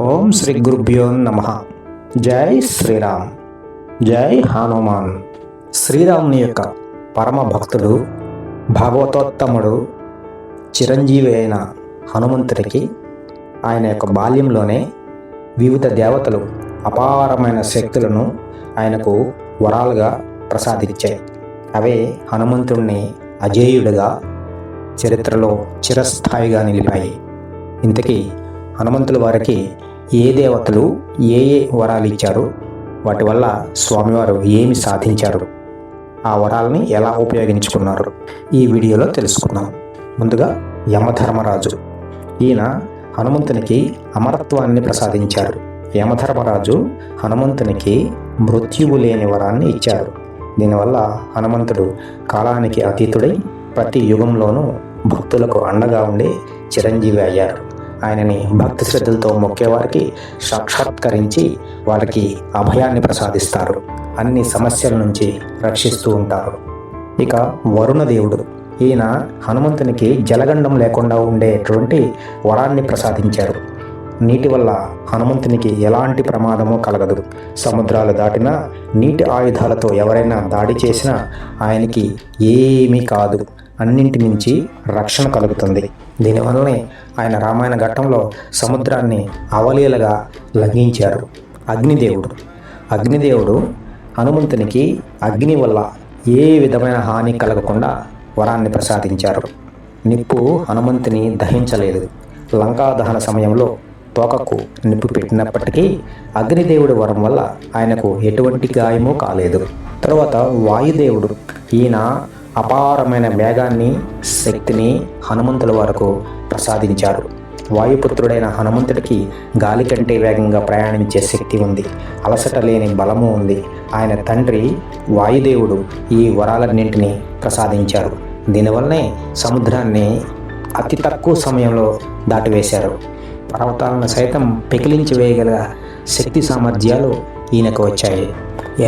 ఓం శ్రీ గురుభ్యో నమః. జై శ్రీరామ్, జై హనుమాన్. శ్రీరాముని యొక్క పరమ భక్తుడు, భాగవతోత్తముడు, చిరంజీవి అయిన హనుమంతుడికి ఆయన యొక్క బాల్యంలోనే వివిధ దేవతలు అపారమైన శక్తులను ఆయనకు వరాలుగా ప్రసాదించాయి. అవే హనుమంతుడిని అజేయుడిగా చరిత్రలో చిరస్థాయిగా నిలిపాయి. ఇంతకీ హనుమంతుల వారికి ఏ దేవతలు ఏ వరాలు ఇచ్చారు, వాటి వల్ల స్వామివారు ఏమి సాధించారు, ఆ వరాలని ఎలా ఉపయోగించుకున్నారు, ఈ వీడియోలో తెలుసుకుందాం. ముందుగా యమధర్మరాజు. ఈయన హనుమంతునికి అమరత్వాన్ని ప్రసాదించారు. యమధర్మరాజు హనుమంతునికి మృత్యువు లేని వరాన్ని ఇచ్చారు. దీనివల్ల హనుమంతుడు కాలానికి అతీతుడై ప్రతి యుగంలోనూ భక్తులకు అండగా ఉండి చిరంజీవి అయ్యారు. ఆయనని భక్తి శ్రద్ధలతో మొక్కేవారికి సాక్షాత్కరించి వారికి అభయాన్ని ప్రసాదిస్తారు. అన్ని సమస్యల నుంచి రక్షిస్తూ ఉంటారు. ఇక వరుణదేవుడు. ఈయన హనుమంతునికి జలగండం లేకుండా ఉండేటువంటి వరాన్ని ప్రసాదించారు. నీటి వల్ల హనుమంతునికి ఎలాంటి ప్రమాదమూ కలగదు. సముద్రాలు దాటినా, నీటి ఆయుధాలతో ఎవరైనా దాడి చేసినా ఆయనకి ఏమీ కాదు. అన్నింటి నుంచి రక్షణ కలుగుతుంది. దీనివల్లనే ఆయన రామాయణ ఘట్టంలో సముద్రాన్ని అవలీలగా లంఘించారు. అగ్నిదేవుడు హనుమంతునికి అగ్ని వల్ల ఏ విధమైన హాని కలగకుండా వరాన్ని ప్రసాదించారు. నిప్పు హనుమంతుని దహించలేదు. లంకా దహన సమయంలో తోకకు నిప్పు పెట్టినప్పటికీ అగ్నిదేవుడి వరం వల్ల ఆయనకు ఎటువంటి గాయమూ కాలేదు. తరువాత వాయుదేవుడు. ఈయన అపారమైన వేగాన్ని, శక్తిని హనుమంతుల వరకు ప్రసాదించారు. వాయుపుత్రుడైన హనుమంతుడికి గాలి కంటే వేగంగా ప్రయాణించే శక్తి ఉంది. అలసట లేని బలము ఉంది. ఆయన తండ్రి వాయుదేవుడు ఈ వరాలన్నింటినీ ప్రసాదించారు. దీనివల్లనే సముద్రాన్ని అతి తక్కువ సమయంలో దాటివేశారు. పర్వతాలను సైతం పెకిలించి వేయగల శక్తి సామర్థ్యాలు ఈయనకు వచ్చాయి.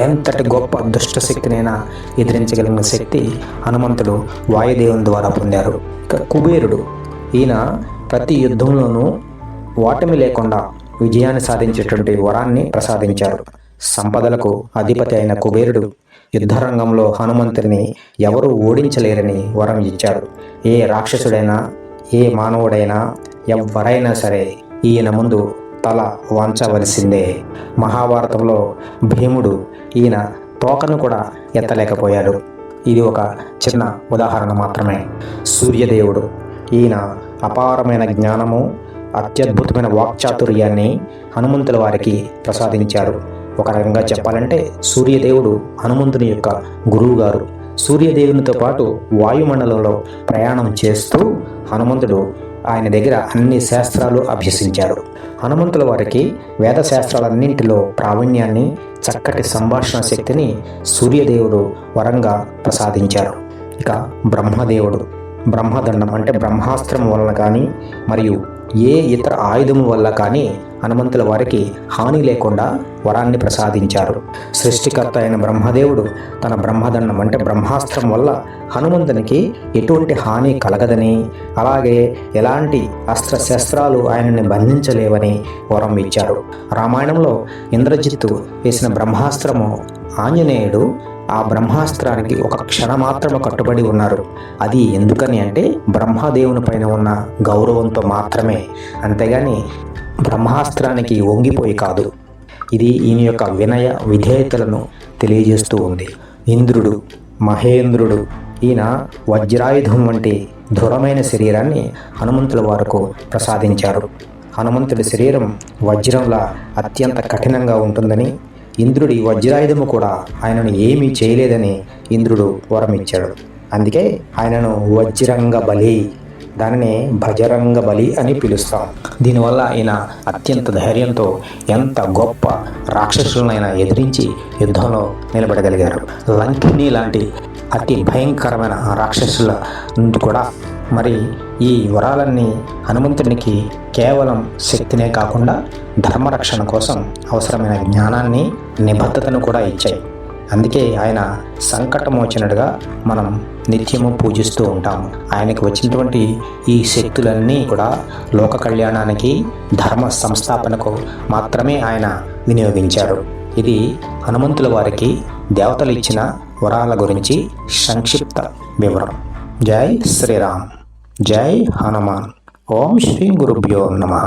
ఎంతటి గొప్ప దుష్ట శక్తినైనా ఎదిరించగలిగిన శక్తి హనుమంతుడు వాయుదేవుని ద్వారా పొందారు. ఇక కుబేరుడు. ఈయన ప్రతి యుద్ధంలోనూ ఓటమి లేకుండా విజయాన్ని సాధించేటువంటి వరాన్ని ప్రసాదించారు. సంపదలకు అధిపతి అయిన కుబేరుడు యుద్ధరంగంలో హనుమంతుడిని ఎవరూ ఓడించలేరని వరం ఇచ్చారు. ఏ రాక్షసుడైనా, ఏ మానవుడైనా, ఎవరైనా సరే ఈయన ముందు తల వంచవలసిందే. మహాభారతంలో భీముడు ఈయన తోకను కూడా ఎత్తలేకపోయాడు. ఇది ఒక చిన్న ఉదాహరణ మాత్రమే. సూర్యదేవుడు. ఈయన అపారమైన జ్ఞానము, అత్యద్భుతమైన వాక్చాతుర్యాన్ని హనుమంతుల వారికి ప్రసాదించారు. ఒక రకంగా చెప్పాలంటే సూర్యదేవుడు హనుమంతుని యొక్క గురువు గారు. సూర్యదేవునితో పాటు వాయుమండలంలో ప్రయాణం చేస్తూ హనుమంతుడు ఆయన దగ్గర అన్ని శాస్త్రాలు అభ్యసించారు. హనుమంతుల వారికి వేద శాస్త్రాలన్నింటిలో ప్రావీణ్యాన్ని, చక్కటి సంభాషణ శక్తిని సూర్యదేవుడు వరంగా ప్రసాదించారు. ఇక బ్రహ్మదేవుడు. బ్రహ్మదండం అంటే బ్రహ్మాస్త్రం వలన కానీ మరియు ఏ ఇతర ఆయుధము వల్ల కానీ హనుమంతుల వారికి హాని లేకుండా వరాన్ని ప్రసాదించారు. సృష్టికర్త అయిన బ్రహ్మదేవుడు తన బ్రహ్మదండం అంటే బ్రహ్మాస్త్రం వల్ల హనుమంతునికి ఎటువంటి హాని కలగదని, అలాగే ఎలాంటి అస్త్రశస్త్రాలు ఆయనని బంధించలేవని వరం ఇచ్చారు. రామాయణంలో ఇంద్రజిత్తు వేసిన బ్రహ్మాస్త్రము ఆంజనేయుడు ఆ బ్రహ్మాస్త్రానికి ఒక క్షణమాత్రము కట్టుబడి ఉన్నారు. అది ఎందుకని అంటే బ్రహ్మదేవుని పైన ఉన్న గౌరవంతో మాత్రమే, అంతేగాని బ్రహ్మాస్త్రానికి వంగిపోయి కాదు. ఇది ఈయన యొక్క వినయ విధేయతలను తెలియజేస్తూ ఉంది. ఇంద్రుడు, మహేంద్రుడు. ఈయన వజ్రాయుధం వంటి దృఢమైన శరీరాన్ని హనుమంతుల వారికి ప్రసాదించారు. హనుమంతుడి శరీరం వజ్రంలా అత్యంత కఠినంగా ఉంటుందని, ఇంద్రుడి వజ్రాయుధము కూడా ఆయనను ఏమీ చేయలేదని ఇంద్రుడు వరం ఇచ్చాడు. అందుకే ఆయనను వజ్రంగ బలి, దానిని భజరంగ బలి అని పిలుస్తాం. దీనివల్ల ఆయన అత్యంత ధైర్యంతో ఎంత గొప్ప రాక్షసులనైనా ఎదిరించి యుద్ధంలో నిలబడగలిగారు. లంకిని లాంటి అతి భయంకరమైన రాక్షసుల నుండి కూడా మరి ఈ వరాలన్నీ హనుమంతునికి కేవలం శక్తినే కాకుండా ధర్మరక్షణ కోసం అవసరమైన జ్ఞానాన్ని, నిబద్ధతను కూడా ఇచ్చాయి. అందుకే ఆయన సంకటమోచనుడిగా మనం నిత్యము పూజిస్తూ ఉంటాము. ఆయనకు వచ్చినటువంటి ఈ శక్తులన్నీ కూడా లోక కళ్యాణానికి, ధర్మ సంస్థాపనకు మాత్రమే ఆయన వినియోగించారు. ఇది హనుమంతుల వారికి దేవతలు ఇచ్చిన వరాల గురించి సంక్షిప్త వివరం. జై శ్రీరామ్, జై హనుమాన్. ఓం శ్రీ గురుభ్యో నమః.